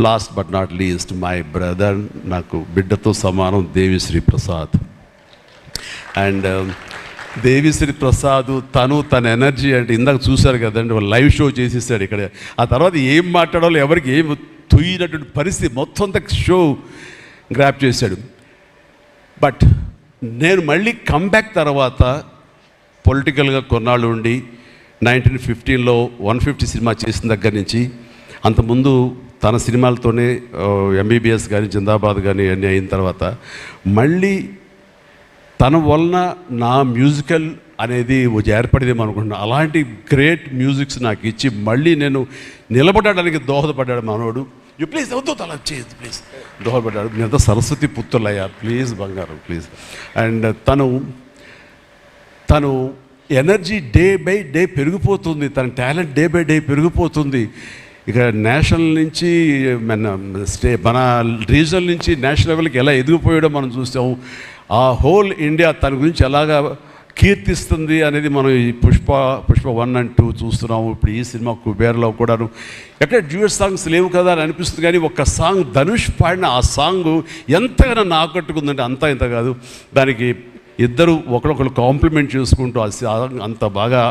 Last but not least my brother, నాకు బిడ్డతో సమానం, దేవిశ్రీ ప్రసాద్. అండ్ దేవిశ్రీ ప్రసాద్ తన ఎనర్జీ అంటే ఇందాక చూశారు కదండి, లైవ్ షో చేసేసాడు ఇక్కడ. ఆ తర్వాత ఏం మాట్లాడాలో ఎవరికి ఏం తుయ్యినటువంటి పరిస్థితి, మొత్తం అంతా షో గ్రాప్ చేశాడు. బట్ నేను మళ్ళీ కమ్బ్యాక్ తర్వాత పొలిటికల్గా కొన్నాళ్ళు ఉండి 1915లో 150 సినిమా చేసిన దగ్గర నుంచి, అంతకుముందు తన సినిమాలతోనే ఎంబీబీఎస్ కానీ జిందాబాద్ కానీ అన్నీ అయిన తర్వాత మళ్ళీ తన వలన నా మ్యూజికల్ అనేది ఏర్పడేదేమో అనుకుంటున్నాను. అలాంటి గ్రేట్ మ్యూజిక్స్ నాకు ఇచ్చి మళ్ళీ నేను నిలబడడానికి దోహదపడ్డాడు మనోడు. ప్లీజ్ వద్దు అలా చేయదు ప్లీజ్, దోహదపడ్డాడు. మీరంతా సరస్వతి పుత్రులయ్యా, ప్లీజ్ బంగారం ప్లీజ్. అండ్ తను ఎనర్జీ డే బై డే పెరిగిపోతుంది, తన టాలెంట్ డే బై డే పెరిగిపోతుంది. ఇక నేషనల్ నుంచి మన రీజనల్ నుంచి నేషనల్ లెవెల్కి ఎలా ఎదిగిపోయాడో మనం చూసాము. ఆ హోల్ ఇండియా తన గురించి ఎలాగా కీర్తిస్తుంది అనేది మనం ఈ పుష్ప 1 and 2 చూస్తున్నాము. ఇప్పుడు ఈ సినిమా కుబేర్లో కూడాను ఎక్కడ డ్యూయట్ సాంగ్స్ లేవు కదా అని అనిపిస్తుంది, కానీ ఒక సాంగ్ ధనుష్ పాడిన ఆ సాంగ్ ఎంతగానో ఆకట్టుకుందంటే ఇంత కాదు. దానికి ఇద్దరు ఒకరొకరు కాంప్లిమెంట్ చేసుకుంటూ ఆ సాంగ్ అంత బాగా